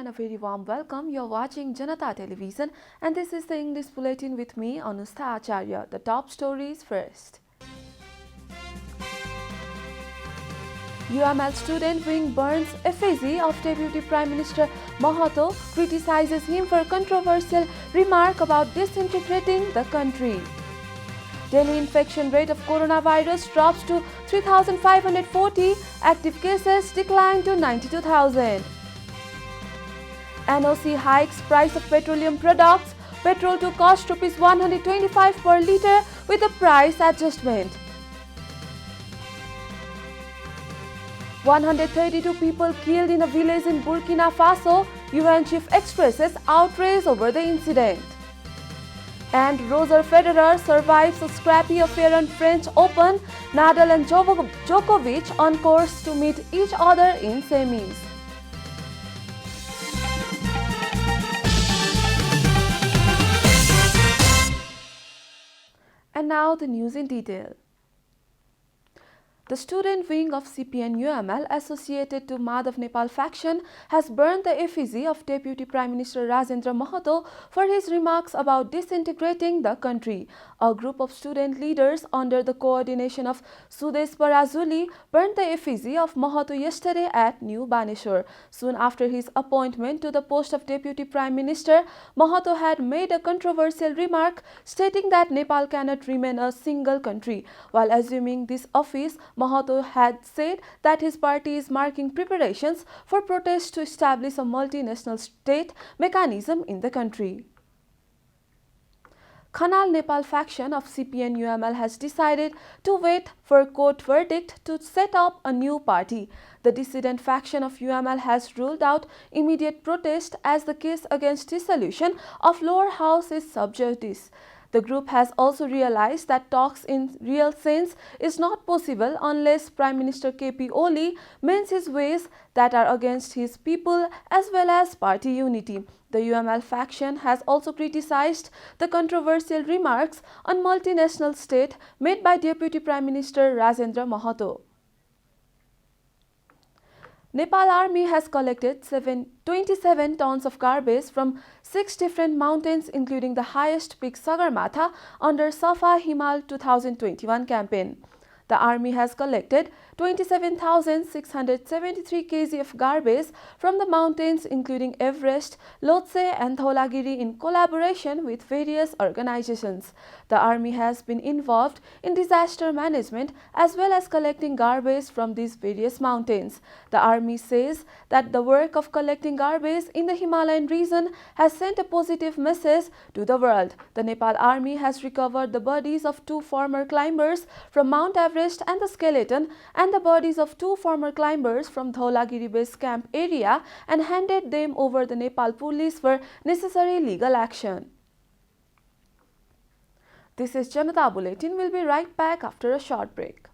everyone, a very warm welcome. You're watching Janata Television and this is the English Bulletin with me, Anustha Acharya. The top stories first. UML student wing burns effigy of Deputy Prime Minister Mahato, criticizes him for controversial remark about disintegrating the country. Daily infection rate of coronavirus drops to 3,540, active cases decline to 92,000. NOC hikes price of petroleum products, petrol to cost Rs 125 per litre with a price adjustment. 132 people killed in a village in Burkina Faso, UN chief expresses outrage over the incident. And Roger Federer survives a scrappy affair on French Open, Nadal and Djokovic on course to meet each other in semis. And now the news in detail. The student wing of CPN-UML associated to Madhav Nepal faction has burned the effigy of Deputy Prime Minister Rajendra Mahato for his remarks about disintegrating the country. A group of student leaders under the coordination of Sudesh Parazuli burned the effigy of Mahato yesterday at New Baneshwar. Soon after his appointment to the post of Deputy Prime Minister, Mahato had made a controversial remark stating that Nepal cannot remain a single country. While assuming this office, Mahato had said that his party is marking preparations for protests to establish a multinational state mechanism in the country. Khanal Nepal faction of CPN-UML has decided to wait for court verdict to set up a new party. The dissident faction of UML has ruled out immediate protest as the case against dissolution of lower house is sub judice. The group has also realized that talks in real sense is not possible unless Prime Minister KP Oli mends his ways that are against his people as well as party unity. The UML faction has also criticized the controversial remarks on multinational state made by Deputy Prime Minister Rajendra Mahato. Nepal Army has collected 27 tons of garbage from 6 different mountains including the highest peak Sagarmatha under Safa Himal 2021 campaign. The Army has collected 27,673 kg of garbage from the mountains including Everest, Lhotse and Dhaulagiri in collaboration with various organizations. The Army has been involved in disaster management as well as collecting garbage from these various mountains. The Army says that the work of collecting garbage in the Himalayan region has sent a positive message to the world. The Nepal Army has recovered the bodies of 2 former climbers from Mount Everest and the skeleton and the bodies of 2 former climbers from Dhaulagiri base camp area and handed them over the Nepal police for necessary legal action. This is Janata Bulletin. We'll be right back after a short break.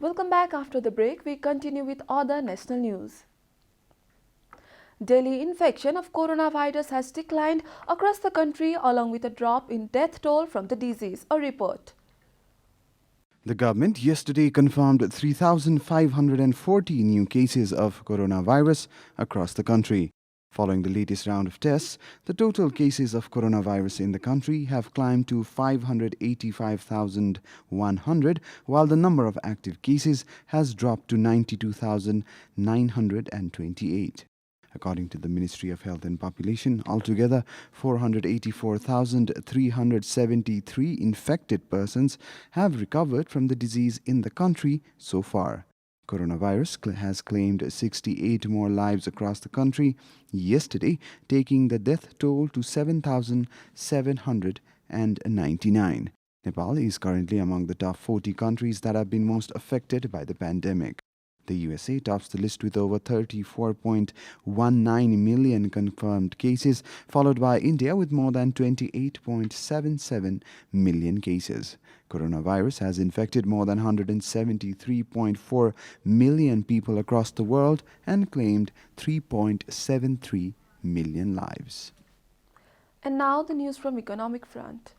Welcome back after the break. We continue with other national news. Daily infection of coronavirus has declined across the country along with a drop in death toll from the disease. A report. The government yesterday confirmed 3,540 new cases of coronavirus across the country. Following the latest round of tests, the total cases of coronavirus in the country have climbed to 585,100, while the number of active cases has dropped to 92,928. According to the Ministry of Health and Population, altogether 484,373 infected persons have recovered from the disease in the country so far. Coronavirus has claimed 68 more lives across the country yesterday, taking the death toll to 7,799. Nepal is currently among the top 40 countries that have been most affected by the pandemic. The USA tops the list with over 34.19 million confirmed cases, followed by India with more than 28.77 million cases. Coronavirus has infected more than 173.4 million people across the world and claimed 3.73 million lives. And now the news from economic front.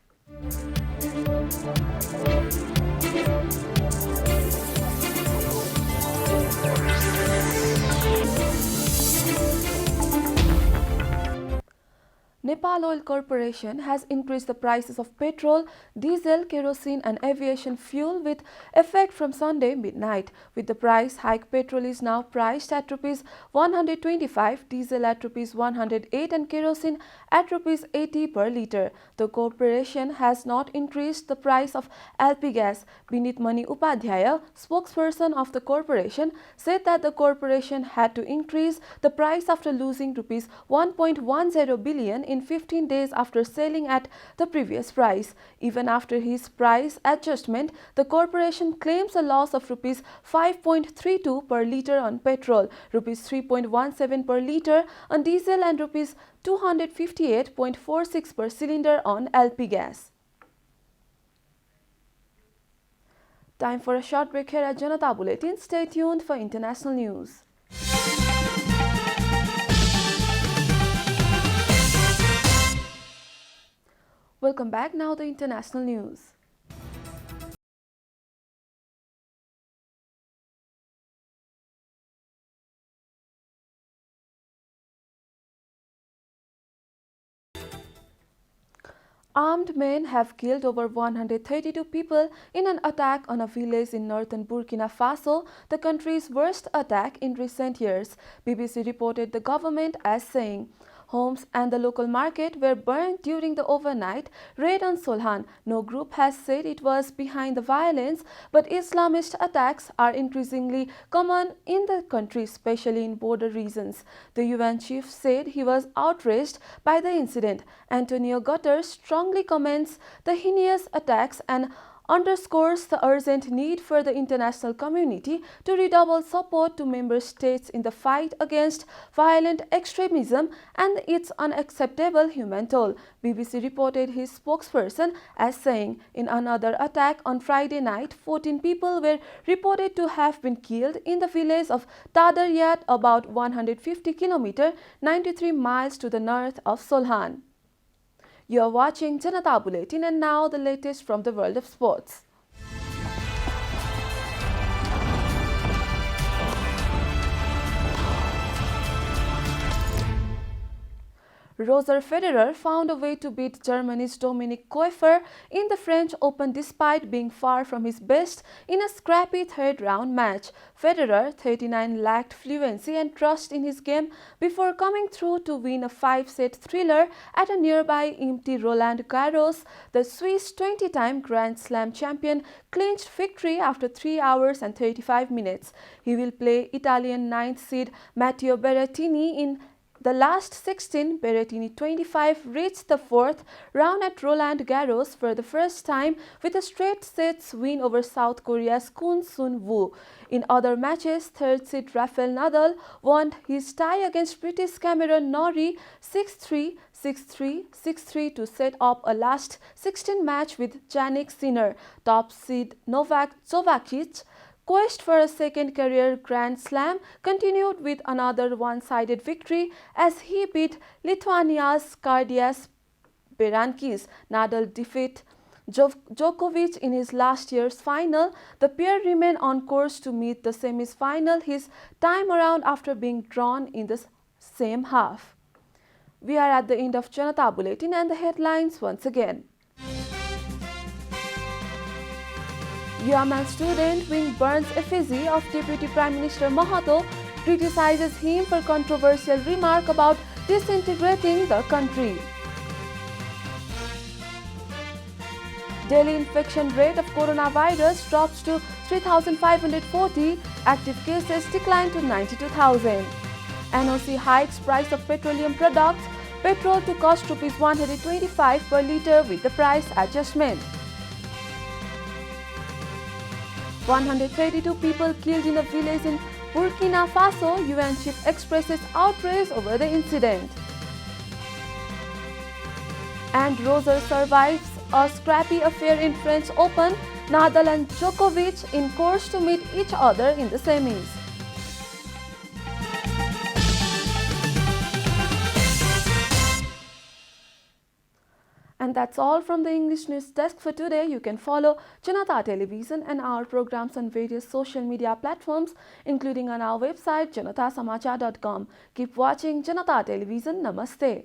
Nepal Oil Corporation has increased the prices of petrol, diesel, kerosene and aviation fuel with effect from Sunday midnight. With the price hike, petrol is now priced at Rs 125, diesel at Rs 108 and kerosene at Rs 80 per litre. The corporation has not increased the price of LP gas. Binit Mani Upadhyaya, spokesperson of the corporation, said that the corporation had to increase the price after losing Rs 1.10 billion in 15 days after selling at the previous price. Even after his price adjustment, the corporation claims a loss of Rs 5.32 per litre on petrol, Rs 3.17 per litre on diesel and Rs 258.46 per cylinder on LP gas. Time for a short break here at Janata Bulletin. Stay tuned for international news. Welcome back. Now the international news. Armed men have killed over 132 people in an attack on a village in northern Burkina Faso, the country's worst attack in recent years. BBC reported the government as saying homes and the local market were burned during the overnight raid on Solhan. No group has said it was behind the violence, but Islamist attacks are increasingly common in the country, especially in border regions. The UN chief said he was outraged by the incident. Antonio Guterres strongly commends the heinous attacks and underscores the urgent need for the international community to redouble support to member states in the fight against violent extremism and its unacceptable human toll. BBC reported his spokesperson as saying in another attack on Friday night, 14 people were reported to have been killed in the village of Tadaryat, about 150 km, 93 miles to the north of Solhan. You are watching Janata Bulletin, and now the latest from the world of sports. Roger Federer found a way to beat Germany's Dominic Koepfer in the French Open despite being far from his best in a scrappy third-round match. Federer, 39, lacked fluency and trust in his game before coming through to win a 5-set thriller at a nearby empty Roland Garros. The Swiss 20-time Grand Slam champion clinched victory after 3 hours and 35 minutes. He will play Italian 9th seed Matteo Berrettini in the last 16. Berrettini, 25, reached the fourth round at Roland Garros for the first time with a straight sets win over South Korea's Kun Sun-woo. In other matches, third seed Rafael Nadal won his tie against British Cameron Norrie 6-3, 6-3, 6-3 to set up a last 16 match with Jannik Sinner. Top seed Novak Djokovic quest for a second career Grand Slam continued with another one-sided victory as he beat Lithuania's Kardias Berankis. Nadal defeated Djokovic in his last year's final. The pair remain on course to meet the semi-final his time around after being drawn in the same half. We are at the end of Janata Bulletin and the headlines once again. UML student wing burns effigy of Deputy Prime Minister Mahato, criticizes him for controversial remark about disintegrating the country. Daily infection rate of coronavirus drops to 3,540, active cases decline to 92,000. NOC hikes price of petroleum products, petrol to cost Rs 125 per litre with the price adjustment. 132 people killed in a village in Burkina Faso, UN chief expresses outrage over the incident. And Roger survives a scrappy affair in French Open, Nadal and Djokovic in course to meet each other in the semis. And that's all from the English News Desk for today. You can follow Janata Television and our programs on various social media platforms, including on our website janatasamachar.com. Keep watching Janata Television. Namaste.